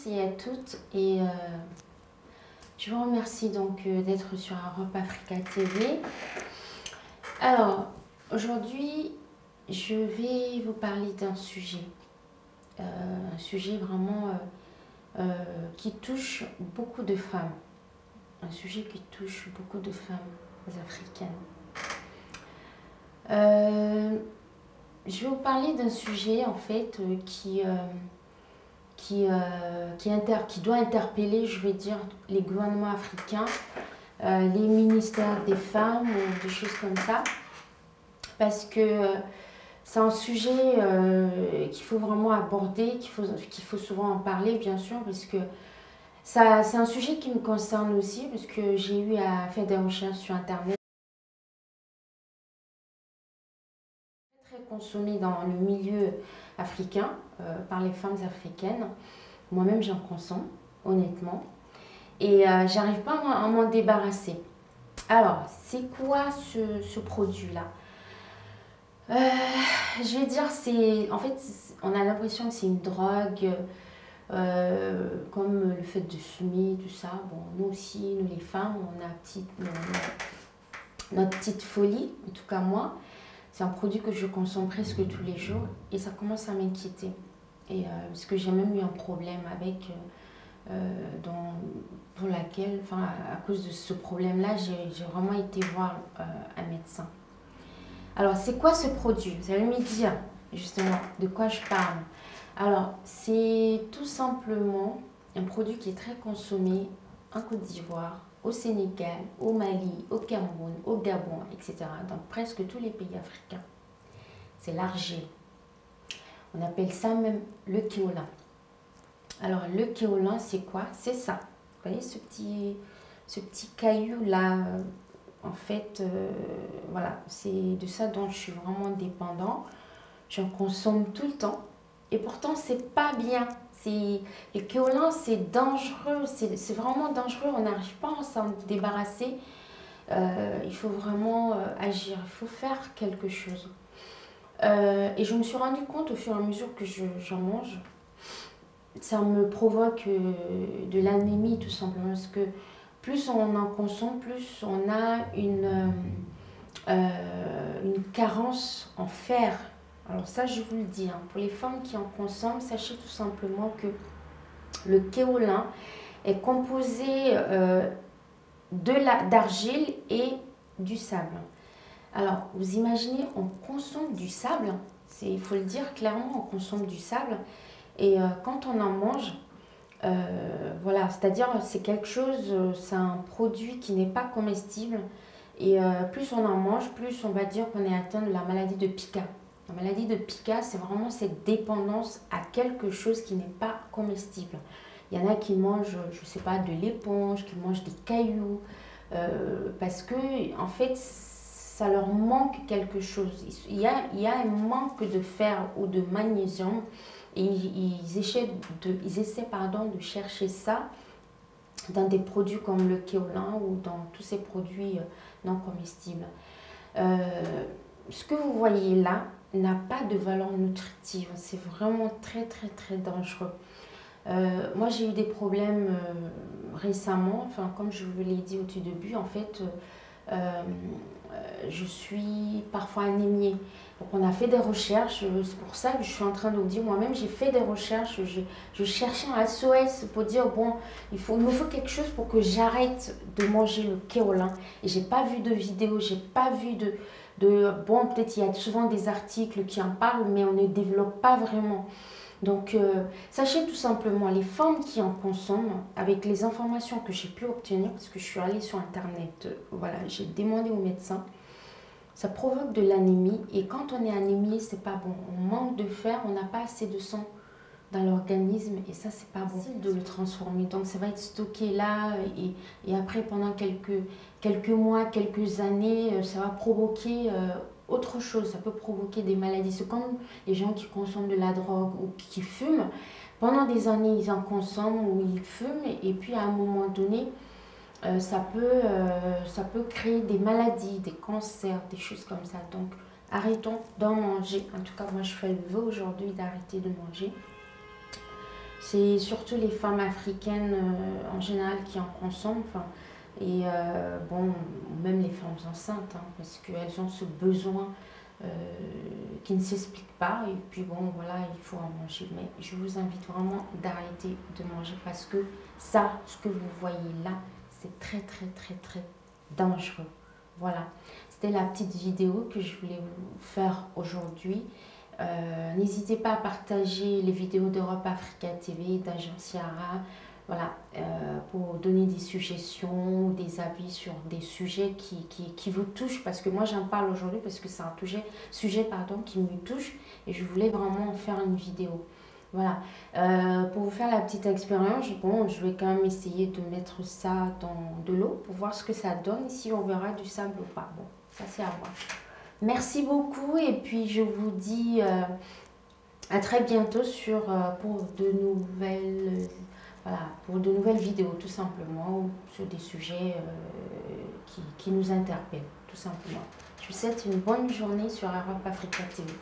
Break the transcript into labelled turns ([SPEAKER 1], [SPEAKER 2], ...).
[SPEAKER 1] tous et à toutes et je vous remercie donc d'être sur Europe Africa TV. Alors aujourd'hui je vais vous parler d'un sujet vraiment qui touche beaucoup de femmes, un sujet qui touche beaucoup de femmes africaines. Je vais vous parler d'un sujet en fait qui doit interpeller, je vais dire, les gouvernements africains, les ministères des femmes ou des choses comme ça, parce que c'est un sujet qu'il faut vraiment aborder, qu'il faut souvent en parler, bien sûr, parce que c'est un sujet qui me concerne aussi, parce que j'ai eu à faire des recherches sur Internet. Très consommé dans le milieu africain, par les femmes africaines. Moi-même, j'en consomme, honnêtement. Et j'arrive pas à m'en débarrasser. Alors, c'est quoi ce produit-là? Je vais dire, en fait, on a l'impression que c'est une drogue, comme le fait de fumer, tout ça. Bon, nous aussi, nous les femmes, on a notre petite folie, en tout cas moi. C'est un produit que je consomme presque tous les jours et ça commence à m'inquiéter. Parce que j'ai même eu un problème avec, à cause de ce problème-là, j'ai vraiment été voir un médecin. Alors, c'est quoi ce produit? Vous allez me dire justement de quoi je parle. Alors, c'est tout simplement un produit qui est très consommé en Côte d'Ivoire, au Sénégal, au Mali, au Cameroun, au Gabon, etc. Dans presque tous les pays africains. C'est l'argile. On appelle ça même le kéolin. Alors, le kéolin, c'est quoi? C'est ça. Vous voyez ce petit caillou-là, en fait, voilà, c'est de ça dont je suis vraiment dépendant. J'en consomme tout le temps. Et pourtant, c'est pas bien. Le kéolin, c'est dangereux. C'est vraiment dangereux. On n'arrive pas à s'en débarrasser. Il faut vraiment agir. Il faut faire quelque chose. Et je me suis rendu compte au fur et à mesure que j'en mange, ça me provoque de l'anémie tout simplement. Parce que plus on en consomme, plus on a une carence en fer. Alors ça, je vous le dis, hein, pour les femmes qui en consomment, sachez tout simplement que le kéolin est composé d'argile et du sable. Alors, vous imaginez, on consomme du sable, il faut le dire clairement, on consomme du sable. Et quand on en mange, voilà, c'est-à-dire c'est quelque chose, c'est un produit qui n'est pas comestible. Et plus on en mange, plus on va dire qu'on est atteint de la maladie de Pica. La maladie de Pica, c'est vraiment cette dépendance à quelque chose qui n'est pas comestible. Il y en a qui mangent, je ne sais pas, de l'éponge, qui mangent des cailloux, parce que en fait, ça leur manque quelque chose. Il y a un manque de fer ou de magnésium. Et ils essaient de chercher ça dans des produits comme le kéolin ou dans tous ces produits non comestibles. Ce que vous voyez là n'a pas de valeur nutritive. C'est vraiment très très très dangereux. Moi j'ai eu des problèmes récemment, enfin comme je vous l'ai dit au tout début, en fait je suis parfois anémiée. Donc on a fait des recherches, c'est pour ça que je suis en train de vous dire, moi-même j'ai fait des recherches, je cherchais un SOS pour dire, bon, il me faut quelque chose pour que j'arrête de manger le kéolin. Et j'ai pas vu de vidéo, j'ai pas vu bon, peut-être il y a souvent des articles qui en parlent, mais on ne développe pas vraiment. Donc, sachez tout simplement, les femmes qui en consomment, avec les informations que j'ai pu obtenir, parce que je suis allée sur Internet, voilà, j'ai demandé au médecin, ça provoque de l'anémie. Et quand on est anémié, c'est pas bon. On manque de fer, on n'a pas assez de sang dans l'organisme et ça, c'est pas bon de le transformer. Donc, ça va être stocké là et après, pendant quelques mois, quelques années, ça va provoquer autre chose. Ça peut provoquer des maladies. C'est comme les gens qui consomment de la drogue ou qui fument. Pendant des années, ils en consomment ou ils fument et puis à un moment donné, ça peut créer des maladies, des cancers, des choses comme ça. Donc, arrêtons d'en manger. En tout cas, moi, je fais le vœu aujourd'hui d'arrêter de manger C'est surtout les femmes africaines en général qui en consomment. Enfin, et bon, même les femmes enceintes, hein, parce qu'elles ont ce besoin qui ne s'explique pas. Et puis bon, voilà, il faut en manger. Mais je vous invite vraiment d'arrêter de manger parce que ça, ce que vous voyez là, c'est très très très très dangereux. Voilà, c'était la petite vidéo que je voulais vous faire aujourd'hui. N'hésitez pas à partager les vidéos d'Europe Africa TV, d'Agence Yara, voilà, pour donner des suggestions, des avis sur des sujets qui vous touchent. Parce que moi, j'en parle aujourd'hui parce que c'est un sujet qui me touche et je voulais vraiment en faire une vidéo. Voilà, pour vous faire la petite expérience, bon, je vais quand même essayer de mettre ça dans de l'eau pour voir ce que ça donne, si on verra du sable ou pas. Bon, ça c'est à voir. Merci beaucoup et puis je vous dis à très bientôt pour pour de nouvelles vidéos tout simplement, ou sur des sujets qui nous interpellent tout simplement. Je vous souhaite une bonne journée sur Europe Africa TV.